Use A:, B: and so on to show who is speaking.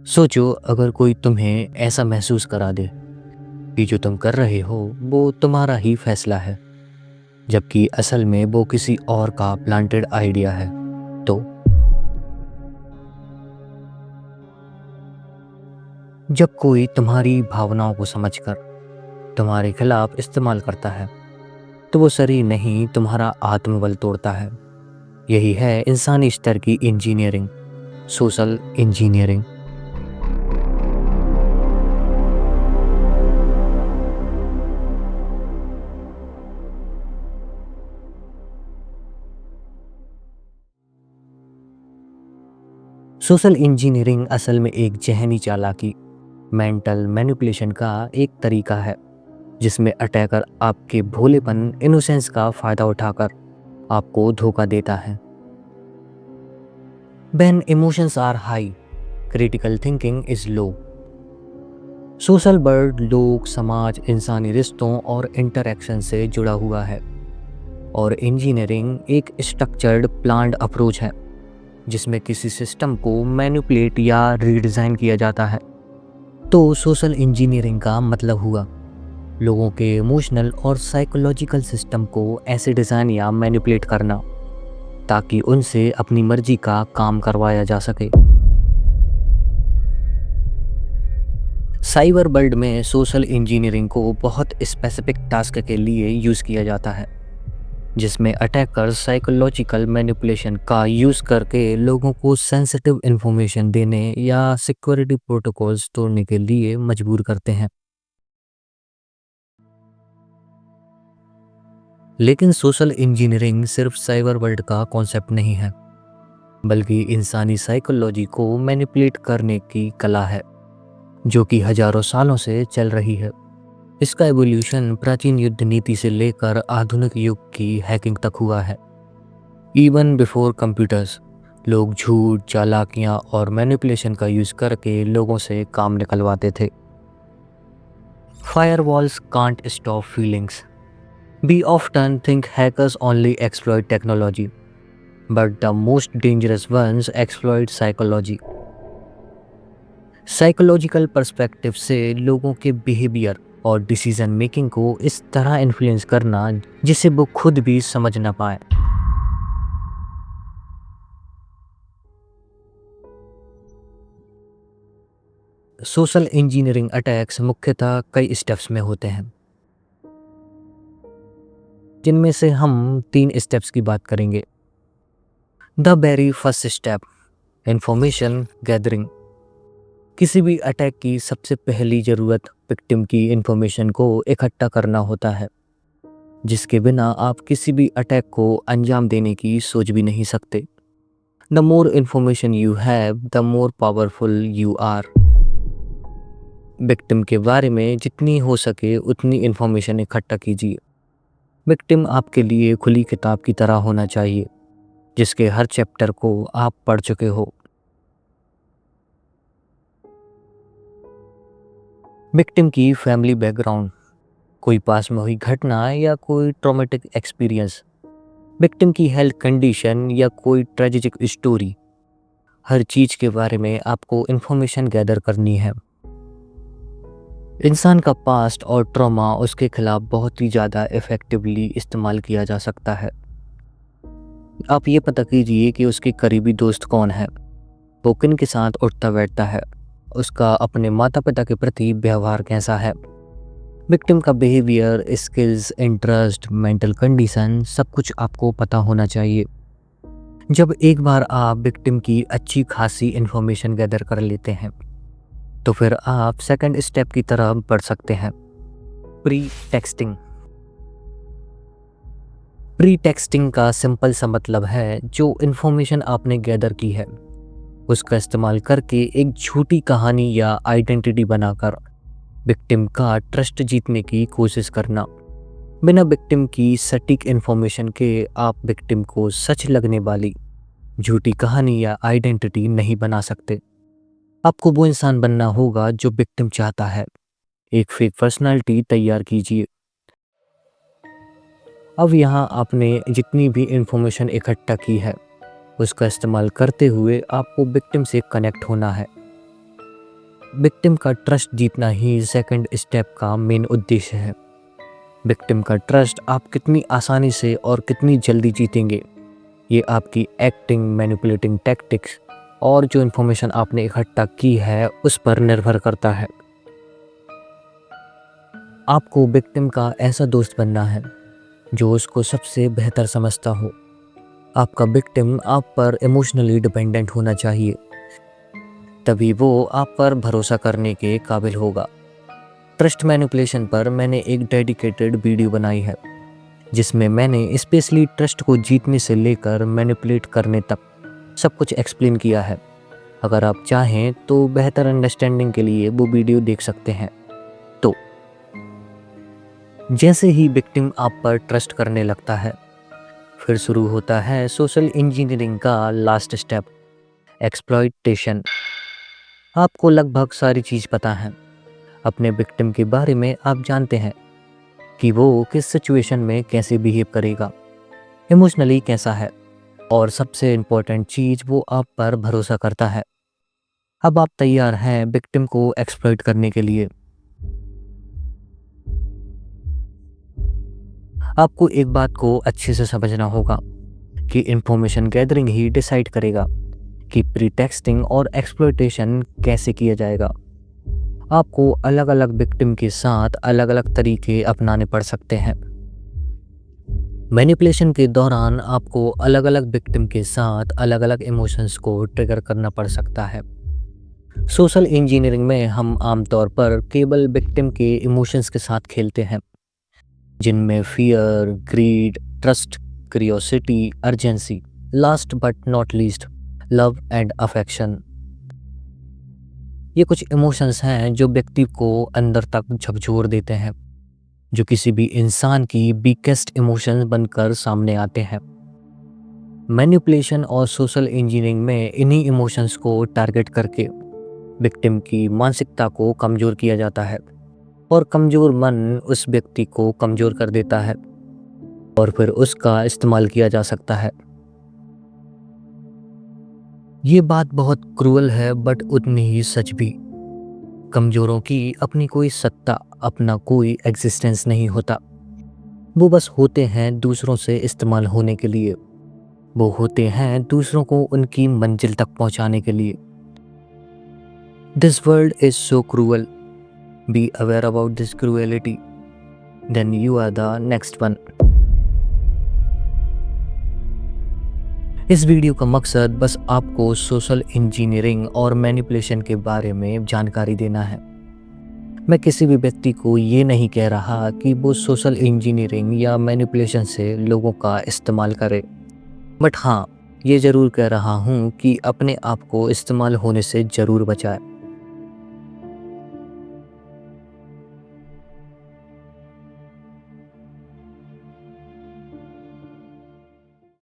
A: सोचो अगर कोई तुम्हें ऐसा महसूस करा दे कि जो तुम कर रहे हो वो तुम्हारा ही फैसला है, जबकि असल में वो किसी और का प्लांटेड आइडिया है। तो जब कोई तुम्हारी भावनाओं को समझकर तुम्हारे खिलाफ इस्तेमाल करता है, तो वो शरीर नहीं तुम्हारा आत्मबल तोड़ता है। यही है इंसानी स्तर की engineering, social engineering. Social engineering असल में एक जहनी चालाकी, मेंटल मैनिपुलेशन का एक तरीका है जिसमें अटैकर आपके भोलेपन, इनोसेंस का फायदा उठाकर आपको धोखा देता है। When emotions are high, critical thinking is low। Social world लोग, समाज, इंसानी रिश्तों और इंटरैक्शन से जुड़ा हुआ है, और इंजीनियरिंग एक स्ट्रक्चर्ड प्लान्ड अप्रोच है जिसमें किसी सिस्टम को मैनिपुलेट या रीडिज़ाइन किया जाता है। तो सोशल इंजीनियरिंग का मतलब हुआ लोगों के इमोशनल और साइकोलॉजिकल सिस्टम को ऐसे डिज़ाइन या मैनिपुलेट करना ताकि उनसे अपनी मर्जी का काम करवाया जा सके। साइबर वर्ल्ड में सोशल इंजीनियरिंग को बहुत स्पेसिफिक टास्क के लिए यूज़ किया जाता है, जिसमें अटैकर साइकोलॉजिकल मैनिपुलेशन का यूज़ करके लोगों को सेंसिटिव इंफॉर्मेशन देने या सिक्योरिटी प्रोटोकॉल्स तोड़ने के लिए मजबूर करते हैं। लेकिन सोशल इंजीनियरिंग सिर्फ साइबर वर्ल्ड का कॉन्सेप्ट नहीं है, बल्कि इंसानी साइकोलॉजी को मैनिपुलेट करने की कला है जो कि हजारों सालों से चल रही है। इसका एवोल्यूशन प्राचीन युद्ध नीति से लेकर आधुनिक युग की हैकिंग तक हुआ है। इवन बिफोर कंप्यूटर्स, लोग झूठ, चालाकियाँ और मैनिपुलेशन का यूज़ करके लोगों से काम निकलवाते थे। Firewalls can't stop feelings. We often think hackers only exploit technology, but the most dangerous ones exploit psychology। Psychological perspective से लोगों के बिहेवियर और डिसीजन मेकिंग को इस तरह इन्फ्लुएंस करना जिसे वो खुद भी समझ ना पाए। सोशल इंजीनियरिंग अटैक्स मुख्यतः कई स्टेप्स में होते हैं, जिनमें से हम 3 स्टेप्स की बात करेंगे। The very first step, information gathering. किसी भी अटैक की सबसे पहली ज़रूरत विक्टिम की इंफॉर्मेशन को इकट्ठा करना होता है, जिसके बिना आप किसी भी अटैक को अंजाम देने की सोच भी नहीं सकते। The more information you have, the more powerful you are. Victim के बारे में जितनी हो सके उतनी इंफॉर्मेशन इकट्ठा कीजिए। विक्टिम आपके लिए खुली किताब की तरह होना चाहिए, जिसके हर चैप्टर को आप पढ़ चुके हो। विक्टिम की फैमिली बैकग्राउंड, कोई पास में हुई घटना या कोई ट्रॉमेटिक एक्सपीरियंस, विक्टिम की हेल्थ कंडीशन या कोई ट्रेजिक स्टोरी, हर चीज़ के बारे में आपको इन्फॉर्मेशन गैदर करनी है। इंसान का पास्ट और ट्रॉमा उसके खिलाफ बहुत ही ज़्यादा इफ़ेक्टिवली इस्तेमाल किया जा सकता है। आप ये पता कीजिए कि उसके करीबी दोस्त कौन है, वो किन के साथ उठता बैठता है, उसका अपने माता पिता के प्रति व्यवहार कैसा है। विक्टिम का behaviour, skills, interest, mental condition, सब कुछ आपको पता होना चाहिए। जब एक बार आप विक्टिम की अच्छी खासी इन्फॉर्मेशन गैदर कर लेते हैं, तो फिर आप सेकंड स्टेप की तरफ बढ़ सकते हैं, प्री टेक्स्टिंग। प्री टेक्स्टिंग का सिंपल सा मतलब है जो इन्फॉर्मेशन आपने गैदर की है उसका इस्तेमाल करके एक झूठी कहानी या आइडेंटिटी बनाकर विक्टिम का ट्रस्ट जीतने की कोशिश करना। बिना विक्टिम की सटीक इन्फॉर्मेशन के आप विक्टिम को सच लगने वाली झूठी कहानी या आइडेंटिटी नहीं बना सकते। आपको वो इंसान बनना होगा जो विक्टिम चाहता है। एक फेक पर्सनालिटी तैयार कीजिए। अब यहाँ आपने जितनी भी इंफॉर्मेशन इकट्ठा की है उसका इस्तेमाल करते हुए आपको विक्टिम से कनेक्ट होना है। विक्टिम का ट्रस्ट जीतना ही सेकंड स्टेप का मेन उद्देश्य है। विक्टिम का ट्रस्ट आप कितनी आसानी से और कितनी जल्दी जीतेंगे, ये आपकी एक्टिंग, मैनिपुलेटिंग टैक्टिक्स और जो इन्फॉर्मेशन आपने इकट्ठा की है उस पर निर्भर करता है। आपको विक्टिम का ऐसा दोस्त बनना है जो उसको सबसे बेहतर समझता हो। आपका विक्टिम आप पर इमोशनली डिपेंडेंट होना चाहिए, तभी वो आप पर भरोसा करने के काबिल होगा। ट्रस्ट मैनिपुलेशन पर मैंने एक डेडिकेटेड वीडियो बनाई है जिसमें मैंने स्पेशली ट्रस्ट को जीतने से लेकर मैनिपुलेट करने तक सब कुछ एक्सप्लेन किया है। अगर आप चाहें तो बेहतर अंडरस्टैंडिंग के लिए वो वीडियो देख सकते हैं। तो जैसे ही विक्टिम आप पर ट्रस्ट करने लगता है, फिर शुरू होता है सोशल इंजीनियरिंग का लास्ट स्टेप, एक्सप्लॉइटेशन। आपको लगभग सारी चीज़ पता है। अपने विक्टिम के बारे में आप जानते हैं कि वो किस सिचुएशन में कैसे बिहेव करेगा, इमोशनली कैसा है, और सबसे इम्पोर्टेंट चीज़ वो आप पर भरोसा करता है। अब आप तैयार हैं विक्टिम को एक्सप्लॉइट करने के लिए। आपको एक बात को अच्छे से समझना होगा कि इंफॉर्मेशन गैदरिंग ही डिसाइड करेगा कि प्रीटेक्स्टिंग और एक्सप्लॉइटेशन कैसे किया जाएगा। आपको अलग अलग विक्टिम के साथ अलग अलग तरीके अपनाने पड़ सकते हैं। मैनिपुलेशन के दौरान आपको अलग अलग विक्टिम के साथ अलग अलग इमोशंस को ट्रिगर करना पड़ सकता है। सोशल इंजीनियरिंग में हम आमतौर पर केवल विक्टिम के इमोशंस के साथ खेलते हैं, जिनमें fear, greed, trust, curiosity, urgency, last but not least love and affection. ये कुछ इमोशंस हैं जो व्यक्ति को अंदर तक झकझोर देते हैं, जो किसी भी इंसान की वीकेस्ट इमोशंस बनकर सामने आते हैं। मैनिपुलेशन और सोशल इंजीनियरिंग में इन्हीं इमोशंस को टारगेट करके विक्टिम की मानसिकता को कमज़ोर किया जाता है, और कमज़ोर मन उस व्यक्ति को कमज़ोर कर देता है और फिर उसका इस्तेमाल किया जा सकता है। ये बात बहुत क्रूअल है बट उतनी ही सच भी। कमज़ोरों की अपनी कोई सत्ता, अपना कोई एग्जिस्टेंस नहीं होता। वो बस होते हैं दूसरों से इस्तेमाल होने के लिए। वो होते हैं दूसरों को उनकी मंजिल तक पहुंचाने के लिए। This world is so cruel. Be aware about this cruelty, then you are the next one. इस वीडियो का मकसद बस आपको सोशल इंजीनियरिंग और मैनिपुलेशन के बारे में जानकारी देना है। मैं किसी भी व्यक्ति को ये नहीं कह रहा कि वो सोशल इंजीनियरिंग या मैनिपुलेशन से लोगों का इस्तेमाल करे, बट हाँ, ये ज़रूर कह रहा हूँ कि अपने आप को इस्तेमाल होने से ज़रूर बचाए।